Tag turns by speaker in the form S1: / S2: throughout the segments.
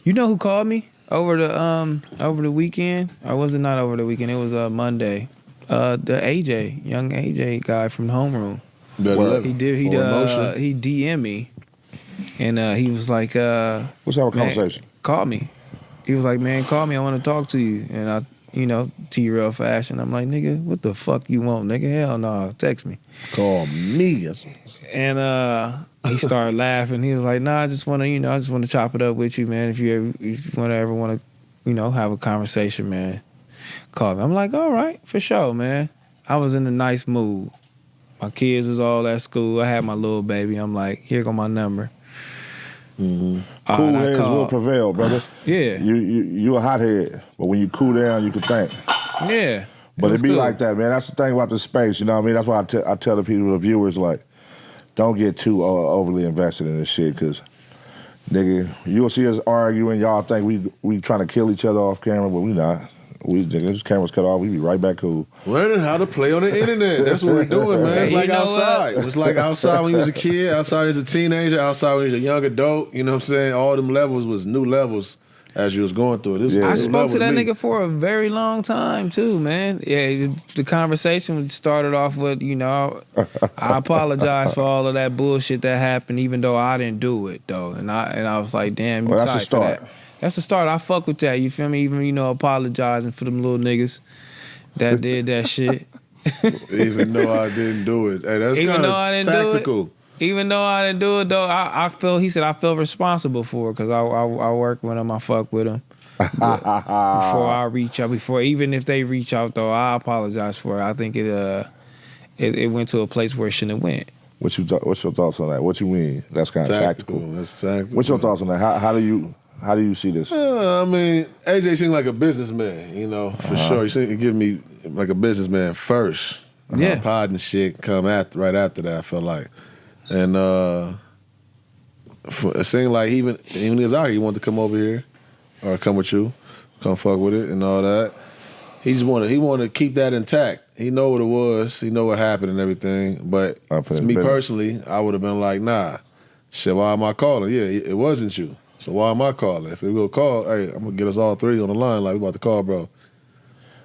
S1: You know who called me over the weekend? Or was it not over the weekend? It was Monday. The AJ, young AJ guy from the homeroom. He DM'd me, and he was like,
S2: "Let's have a conversation."
S1: Call me. He was like, "Man, call me. I want to talk to you." And I, T-real fashion. I'm like, "Nigga, what the fuck you want, nigga? Hell no, text me."
S2: Call me.
S1: And he started laughing. He was like, "Nah, I just want to chop it up with you, man. If you ever want to, have a conversation, man, call me." I'm like, "All right, for sure, man." I was in a nice mood. My kids was all at school. I had my little baby. I'm like, "Here go my number."
S2: Mm-hmm. Cool heads will prevail, brother.
S1: Yeah.
S2: You a hothead, but when you cool down, you can think.
S1: Yeah.
S2: But it be good. Like that, man. That's the thing about the space, you know what I mean? That's why I tell the people, the viewers, like, don't get too overly invested in this shit, because, nigga, you'll see us arguing. Y'all think we trying to kill each other off camera, but we not. This camera's cut off. We be right back cool.
S3: Learning how to play on the internet. That's what we're doing, man. It's like outside. It's like outside when you was a kid, outside as a teenager, outside when you was a young adult. You know what I'm saying? All them levels was new levels as you was going through it.
S1: I spoke to that nigga for a very long time too, man. Yeah, the conversation started off with, I apologize for all of that bullshit that happened, even though I didn't do it though. And I was like, damn, you
S2: that's a start.
S1: For that. That's the start. I fuck with that. You feel me? Even, apologizing for them little niggas that did that shit.
S3: Even though I didn't do it. Hey, that's kind of tactical.
S1: Even though I didn't do it, though, I feel responsible for it because I work with them. I fuck with them. Before I reach out, even if they reach out, though, I apologize for it. I think it went to a place where it shouldn't have went.
S2: What's your thoughts on that? What you mean? That's kind of tactical.
S3: That's tactical.
S2: What's your thoughts on that? How do you see this?
S3: I mean, AJ seemed like a businessman, for sure. He seemed to give me like a businessman first.
S1: Yeah.
S3: Pod and shit come right after that, I felt like. And it seemed like even he was out here, he wanted to come over here or come with you, come fuck with it and all that. He wanted to keep that intact. He know what it was. He know what happened and everything. But me personally, I would have been like, nah, shit, why am I calling? Yeah, it wasn't you. So why am I calling? If we go call, hey, I'm gonna get us all three on the line like we about to call, bro.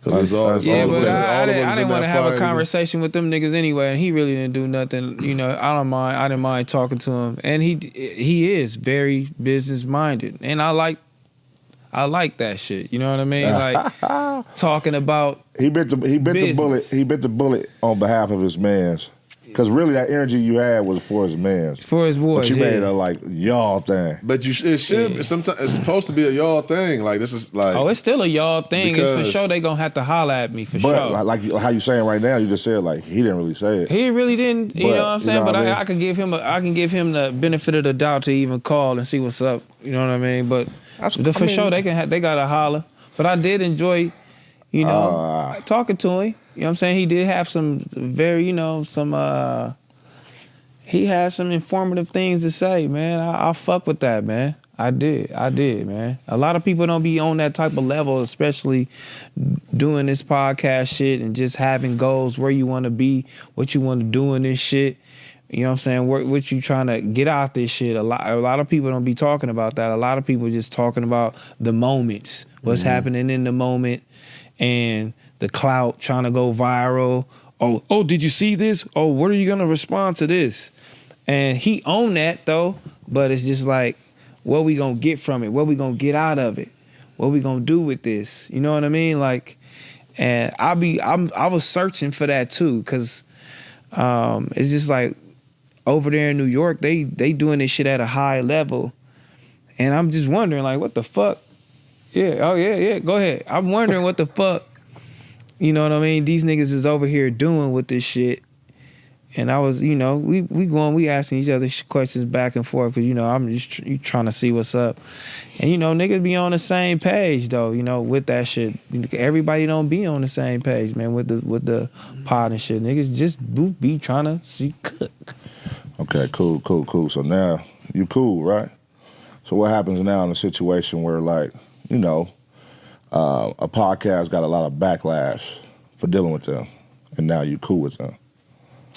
S3: Because I didn't
S1: want to have a conversation with them niggas anyway, and he really didn't do nothing. I didn't mind talking to him, and he is very business minded, and I like that shit. You know what I mean? Like talking about
S2: he bit the bullet on behalf of his mans. Because really, that energy you had was for his mans.
S1: For his boys,
S2: but you made it like y'all thing.
S3: But it should sometimes it's supposed to be a y'all thing. Like this is like
S1: it's still a y'all thing. It's for sure they gonna have to holler at me for sure.
S2: But like how you saying right now, you just said like he didn't really say it.
S1: He really didn't. You know what I'm saying? But I can give him the benefit of the doubt to even call and see what's up. You know what I mean? But for sure they gotta holler. But I did enjoy, talking to him. You know what I'm saying? He did have some very, he had some informative things to say, man. I fuck with that, man. I did, man. A lot of people don't be on that type of level, especially doing this podcast shit and just having goals, where you want to be, what you want to do in this shit. You know what I'm saying? What you trying to get out this shit. A lot of people don't be talking about that. A lot of people just talking about the moments, what's happening in the moment, and the clout, trying to go viral. Oh, did you see this? Oh, what are you going to respond to this? And he owned that, though, but it's just like, what we going to get from it? What we going to get out of it? What we going to do with this? You know what I mean? Like, and I was searching for that, too, because it's just like, over there in New York, they doing this shit at a high level. And I'm just wondering, like, what the fuck? Yeah, go ahead. I'm wondering what the fuck, you know what I mean, these niggas is over here doing with this shit. And I was, we asking each other questions back and forth because, I'm just trying to see what's up. And, niggas be on the same page, though, with that shit. Everybody don't be on the same page, man, with the pod and shit. Niggas just be trying to see cook.
S2: Okay, cool. So now you cool, right? So what happens now in a situation where, like, a podcast got a lot of backlash for dealing with them, and now you cool with them?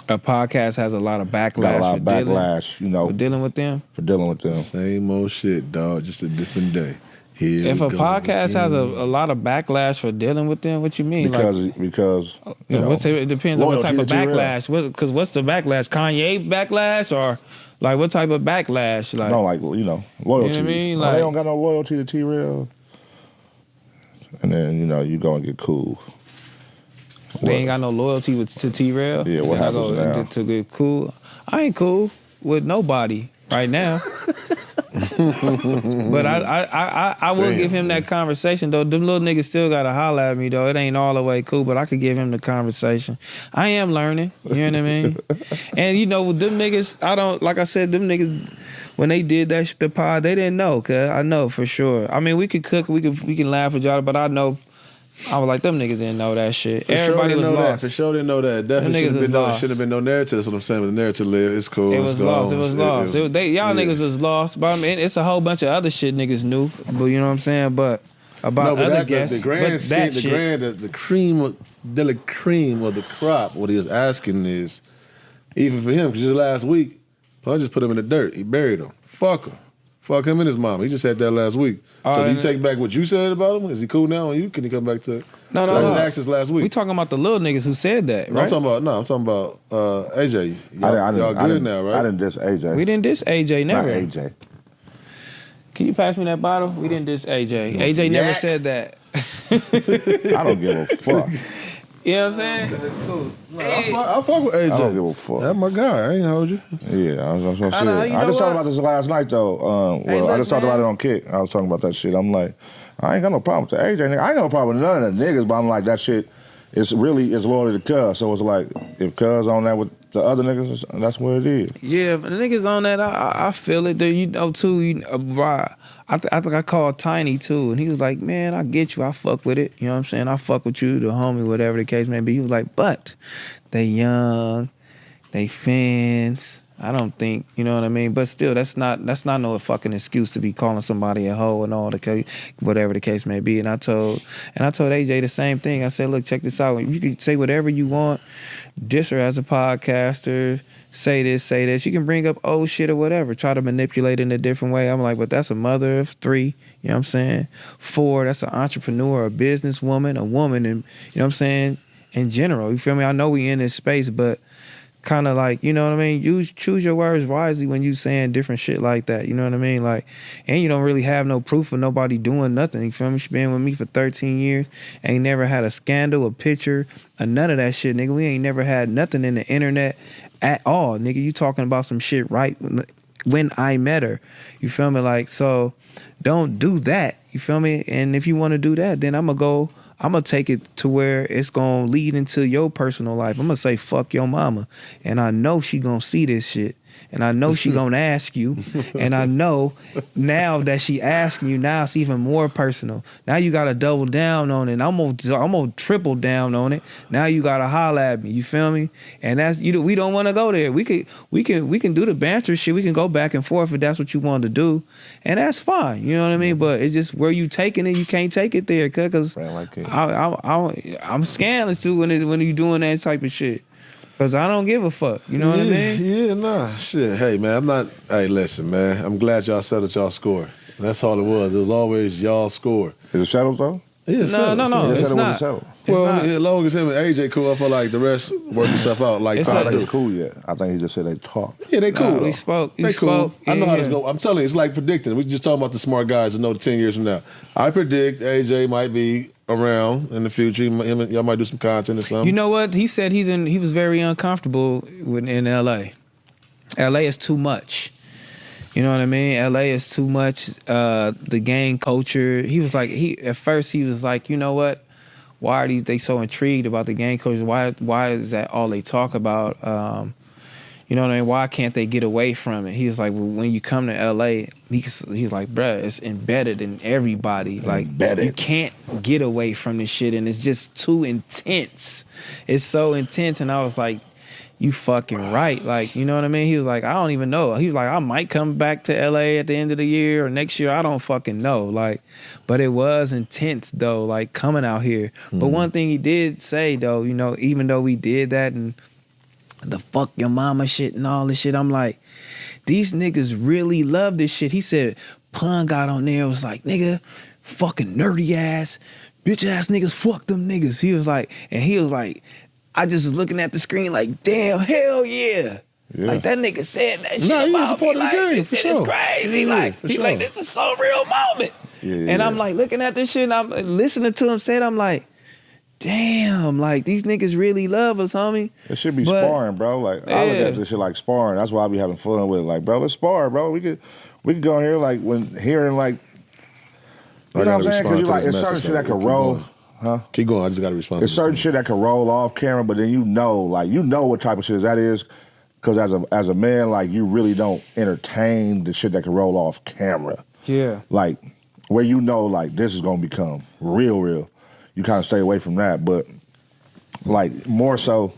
S1: A podcast has a lot of backlash.
S2: Got a lot of backlash, you know,
S1: for dealing with them.
S3: Same old shit, dog. Just a different day. Here
S1: if a podcast has a lot of backlash for dealing with them, what you mean?
S2: Because you know,
S1: it depends on what type of backlash. Because what's the backlash? Kanye backlash or like what type of backlash? Like
S2: no, like you know, loyalty.
S1: You know what I mean?
S2: Like, they don't got no loyalty to T-Rail. And then you know you go and get cool.
S1: They ain't got no loyalty to T-Rail.
S2: Yeah, what happens now?
S1: To get cool, I ain't cool with nobody right now. But I will give him that conversation though. Them little niggas still gotta holler at me though. It ain't all the way cool, but I could give him the conversation. I am learning. You know what I mean? And you know with them niggas, I don't like I said. Them niggas when they did that the pod, they didn't know. Cause I know for sure. I mean, we could cook, we can laugh at y'all, but I know. I was like, them niggas didn't know that shit.
S3: For
S1: Everybody was lost.
S3: For sure didn't know that. Definitely should have been no narrative. That's what I'm saying. But the narrative live. It's cool.
S1: It was lost. Y'all niggas was lost. But I mean, it's a whole bunch of other shit niggas knew. But you know what I'm saying? But about other guests.
S3: The cream de la cream of the crop, what he was asking is, even for him, because just last week, I just put him in the dirt. He buried him. Fuck him. Fuck him and his mom. He just said that last week. So do you take back what you said about him? Is he cool now? Can he come back to it?
S1: No.
S3: I just asked this last week.
S1: We talking about the little niggas who said that, right?
S3: I'm talking about AJ. Y'all good now, right?
S2: I didn't diss AJ.
S1: We didn't diss AJ, never.
S2: Not AJ.
S1: Can you pass me that bottle? We didn't diss AJ. AJ never said that.
S2: I don't give a fuck.
S1: You know what I'm saying? Cool.
S3: I fuck with AJ.
S2: I don't give a fuck.
S3: That's my guy. I ain't hold you.
S2: Yeah, I was gonna say. I just talked about this last night though. I just talked about it on Kick. I was talking about that shit. I'm like, I ain't got no problem with the AJ nigga. I ain't got no problem with none of the niggas, but I'm like, that shit is loyalty to Cuz. So it's like, if Cuz on that with the other niggas, that's what it is.
S1: Yeah, if the niggas on that, I feel it. You know, too, I think I called Tiny, too, and he was like, man, I get you. I fuck with it. You know what I'm saying? I fuck with you, the homie, whatever the case may be. He was like, but they young, they fans. I don't think, you know what I mean? But still, that's not no fucking excuse to be calling somebody a hoe and all the case, whatever the case may be. And I told AJ the same thing. I said, look, check this out. You can say whatever you want, diss her as a podcaster, say this. You can bring up old shit or whatever. Try to manipulate it in a different way. I'm like, but that's a mother of 3, you know what I'm saying? 4, that's an entrepreneur, a businesswoman, a woman, and you know what I'm saying? In general, you feel me? I know we in this space, but kind of like, you know what I mean? You choose your words wisely when you saying different shit like that. You know what I mean? Like, and you don't really have no proof of nobody doing nothing. You feel me? She been with me for 13 years. Ain't never had a scandal, a picture, or none of that shit, nigga. We ain't never had nothing in the internet at all, nigga. You talking about some shit right when I met her. You feel me? Like, so don't do that. You feel me? And if you want to do that, then I'm gonna take it to where it's gonna lead into your personal life. I'm gonna say fuck your mama, and I know she gonna see this shit, and I know she gonna ask you, and I know now that she asking you, now it's even more personal. Now you gotta double down on it. I'm gonna triple down on it. Now you gotta holler at me. You feel me? And that's we don't want to go there. We can do the banter shit. We can go back and forth if that's what you want to do, and that's fine. You know what I mean? But it's just where you taking it, you can't take it there, cause I'm scandalous too when you doing that type of shit. Cause I don't give a fuck. You know what I mean?
S3: Yeah, nah. Shit. Hey man, hey, listen, man. I'm glad y'all settled y'all score. That's all it was. It was always y'all score.
S2: Is it settled though?
S3: Yeah,
S1: no, it's not.
S3: Well, as long as him and AJ cool, I feel like the rest work itself out. Like,
S2: I don't think it's cool yet. I think he just said they talked.
S3: Yeah, they cool.
S1: We spoke.
S3: They cool. I know how this go. I'm telling you, it's like predicting. We just talking about the smart guys who know the 10 years from now. I predict AJ might be around in the future. Y'all might do some content or something.
S1: You know what? He said he was very uncomfortable in LA. LA is too much. You know what I mean? LA is too much. The gang culture. He was like, at first he was like, you know what? Why are they so intrigued about the gang culture? Why is that all they talk about? You know what I mean? Why can't they get away from it? He was like, well, when you come to LA, he's like, bruh, it's embedded in everybody. Like, you can't get away from this shit, and it's just too intense. It's so intense, and I was like, you fucking right. Like, you know what I mean? He was like, I don't even know. He was like, I might come back to LA at the end of the year or next year. I don't fucking know. Like, but it was intense though, like coming out here. But one thing he did say though, you know, even though we did that and the fuck your mama shit and all this shit. I'm like, these niggas really love this shit. He said, Pun got on there, was like, nigga, fucking nerdy ass, bitch ass niggas, fuck them niggas. He was like, I just was looking at the screen like, damn, hell yeah. Like that nigga said that shit about me. Like, this shit is crazy. Like, he like, this is so real moment. And I'm like looking at this shit and I'm listening to him say it, I'm like, damn, like these niggas really love us, homie.
S2: It should be sparring, bro. Like I look at this shit like sparring. That's why I be having fun with it. Like, bro, let's spar, bro. We could go in here like when hearing like, you know what I'm saying? Because you like it's certain shit that can roll. Huh?
S3: Keep going. I just got to respond.
S2: It's certain shit that can roll off camera, but then you know what type of shit that is. Because as a man, like you really don't entertain the shit that can roll off camera.
S1: Yeah.
S2: Like where you know like this is gonna become real. You kind of stay away from that, but like more so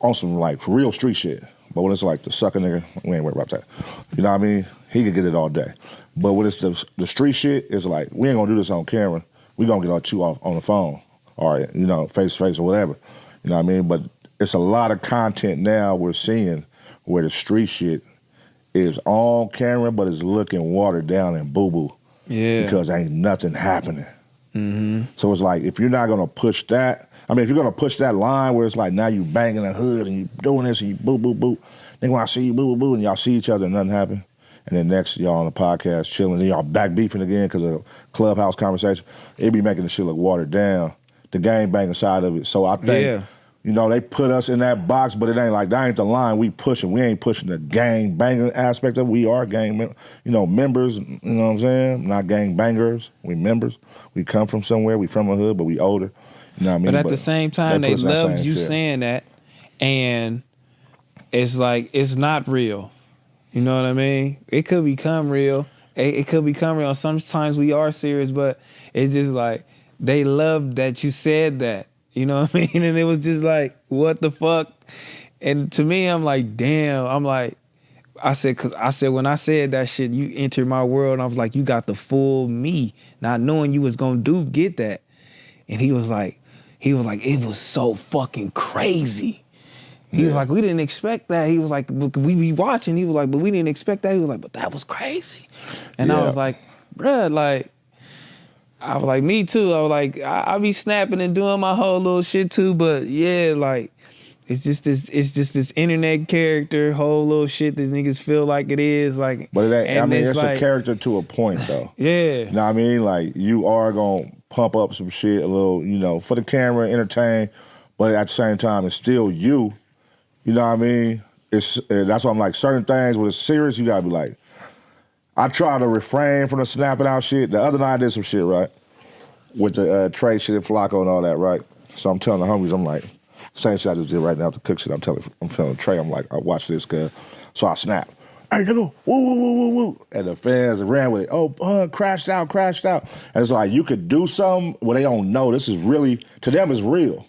S2: on some like real street shit. But when it's like the sucker nigga, we ain't worried about that. You know what I mean? He could get it all day. But when it's the street shit, it's like we ain't gonna do this on camera. We gonna get our chew off on the phone or face to face or whatever. You know what I mean? But it's a lot of content now we're seeing where the street shit is on camera, but it's looking watered down and boo-boo. Yeah. Because ain't nothing happening. Mm-hmm. So it's like, if you're not going to push that, I mean, if you're going to push that line where it's like, now you banging the hood and you doing this and you boo-boo-boo, then when I see you boo-boo-boo and y'all see each other and nothing happen, and then next y'all on the podcast chilling, and y'all back beefing again because of clubhouse conversation, it be making the shit look watered down, the gang banging side of it. So I think... they put us in that box, but it ain't like, that ain't the line we pushing. We ain't pushing the gang banging aspect of it. We are gang, members, you know what I'm saying? Not gang bangers, we members. We come from somewhere, we from a hood, but we older. You know what I mean?
S1: But at the same time, they love you saying that, and it's like, it's not real. You know what I mean? It could become real. It could become real. Sometimes we are serious, but it's just like, they love that you said that. You know what I mean? And it was just like, what the fuck? And to me, I'm like, damn. I'm like, I said, when I said that shit, you entered my world. And I was like, you got the full me, not knowing you was going to get that. And he was like, it was so fucking crazy. He was like, we didn't expect that. He was like, we be watching. He was like, but we didn't expect that. He was like, but that was crazy. And I was like, bruh, like, I was like, me too. I was like, I be snapping and doing my whole little shit too, but yeah, like, it's just this internet character, whole little shit that niggas feel like it is, like. But it ain't. I mean, it's like,
S2: a character to a point, though.
S1: Yeah.
S2: You know what I mean? Like, you are gonna pump up some shit a little, for the camera, entertain, but at the same time, it's still you. You know what I mean? That's why I'm like, certain things when it's serious, you gotta be like. I try to refrain from the snapping out shit. The other night I did some shit, right? With the Trey shit and Flacco and all that, right? So I'm telling the homies, I'm like, same shit I just did right now to cook shit. I'm telling Trey, I'm like, I watch this, cuz. So I snap. Hey, nigga, woo. And the fans ran with it. Oh, crashed out. And it's like, you could do something where they don't know. This is really, to them, it's real.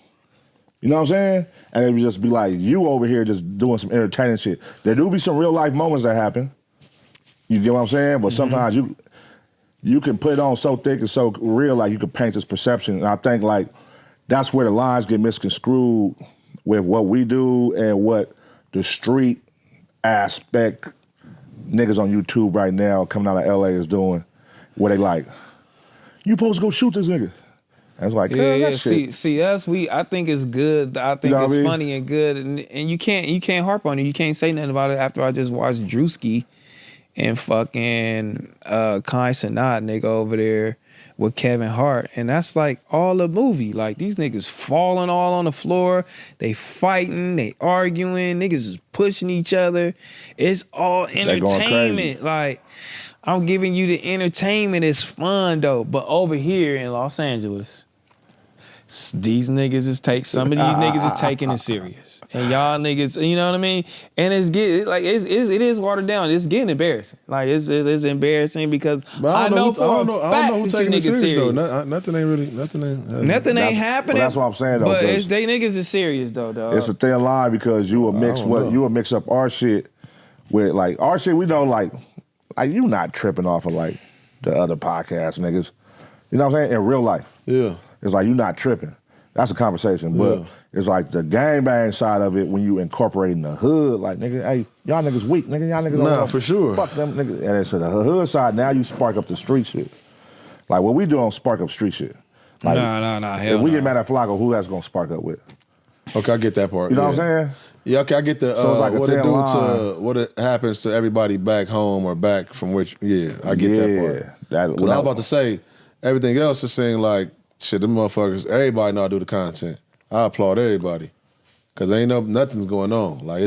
S2: You know what I'm saying? And it would just be like, you over here just doing some entertaining shit. There do be some real life moments that happen. You get what I'm saying? But sometimes you can put it on so thick and so real, like you can paint this perception. And I think like that's where the lines get misconstrued with what we do and what the street aspect niggas on YouTube right now coming out of LA is doing, where they like, you supposed to go shoot this nigga. And it's like,
S1: yeah.
S2: Shit.
S1: See us, I think it's good. I think it's funny and good. And you can't harp on it. You can't say nothing about it after I just watched Drewski and fucking Kai Cenat nigga over there with Kevin Hart. And that's like all the movie. Like these niggas falling all on the floor. They fighting, they arguing, niggas is pushing each other. It's all entertainment. Like I'm giving you the entertainment. It's fun though. But over here in Los Angeles, these niggas some of these niggas is taking it serious, and y'all niggas, you know what I mean. And it is watered down. It's getting embarrassing. Like it's embarrassing because I know for a fact
S3: who's
S1: that you niggas serious.
S3: Though. Nothing
S1: ain't happening.
S2: But that's what I'm saying though.
S1: But they niggas is serious though, dog.
S2: It's a thin line because you will mix up our shit with like our shit. We know like you not tripping off of like the other podcast niggas. You know what I'm saying? In real life.
S3: Yeah.
S2: It's like you not tripping. That's a conversation. But it's like the gangbang side of it when you incorporating the hood, like, nigga, hey, y'all niggas weak, nigga, y'all niggas
S3: Nah, for sure.
S2: Fuck them niggas. And it's the hood side, now you spark up the street shit. Like, what we do don't spark up street shit. Like,
S1: nah, hell
S2: if we
S1: no.
S2: get mad at Flacco, who that's gonna spark up with?
S3: Okay, I get that part.
S2: You know what I'm saying?
S3: Yeah, okay, I get the
S2: So it's like a
S3: what it
S2: thin
S3: do
S2: line.
S3: to what it happens to everybody back home or back from which. Yeah, I get that part.
S2: That,
S3: 'Cause I was about to say everything else is saying like shit. Them motherfuckers, everybody know how to do the content. I applaud everybody because ain't nothing's going on. Like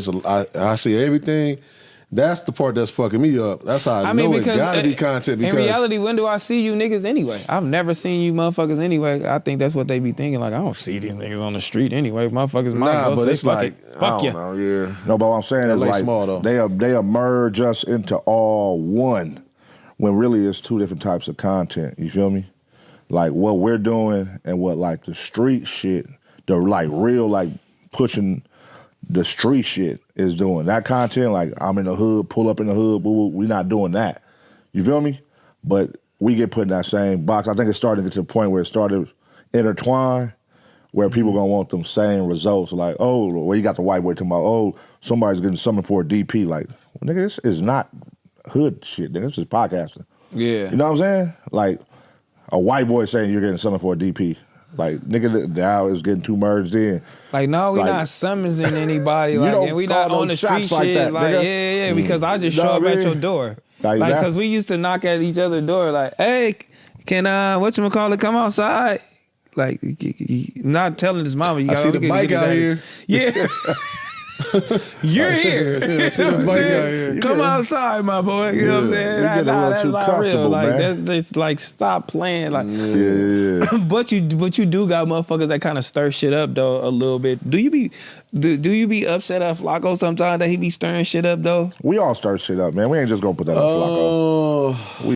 S3: I see everything. That's the part that's fucking me up. That's how I know it gotta be content. Because
S1: in reality, when do I see you niggas anyway? I've never seen you motherfuckers anyway. I think that's what they be thinking. Like, I don't see these niggas on the street anyway. Motherfuckers might
S3: nah,
S1: go
S3: but
S1: say,
S3: it's
S1: fuck
S3: like
S1: it.
S3: I
S1: Fuck
S3: don't
S1: you.
S3: know. Yeah,
S2: no, but what I'm saying is
S3: LA
S2: like
S3: small, though.
S2: they merge us into all one when really it's two different types of content. You feel me? Like what we're doing and what like the street shit, the like real like pushing the street shit is doing. That content, like I'm in the hood, pull up in the hood, boo, we not doing that. You feel me? But we get put in that same box. I think it's starting to get to the point where it started intertwined, where people gonna want them same results. Like, oh, well, you got the white boy talking about, oh, somebody's getting summoned for a DP. Like, well, nigga, this is not hood shit, nigga. This is podcasting.
S1: Yeah.
S2: You know what I'm saying? Like, a white boy saying you're getting summoned for a DP. Like, nigga, now it's getting too merged in.
S1: Like, no, we
S2: Like,
S1: not summoning anybody.
S2: you
S1: Like,
S2: don't
S1: and we
S2: call
S1: not on
S2: no
S1: the street
S2: shots like
S1: shit.
S2: that,
S1: Like,
S2: nigga.
S1: yeah, because I just
S2: Know
S1: show up
S2: what I
S1: at
S2: mean?
S1: your door.
S2: Like
S1: Like,
S2: that.
S1: because we used to knock at each other's door. Like, hey, can whatchamacallit come outside? Like, not telling his mama. You
S3: I see the bike out here.
S1: Yeah. You're here. You know what I'm saying? Come outside, my boy. You know what I'm saying?
S2: You get a little
S1: That's
S2: too
S1: not real.
S2: comfortable,
S1: Like,
S2: man.
S1: that's like, stop playing. Like,
S2: Yeah.
S1: but you do got motherfuckers that kind of stir shit up though a little bit. Do you be upset at Flacco sometimes that he be stirring shit up though?
S2: We all start shit up, man. We ain't just gonna put that on Flacco.
S3: Oh.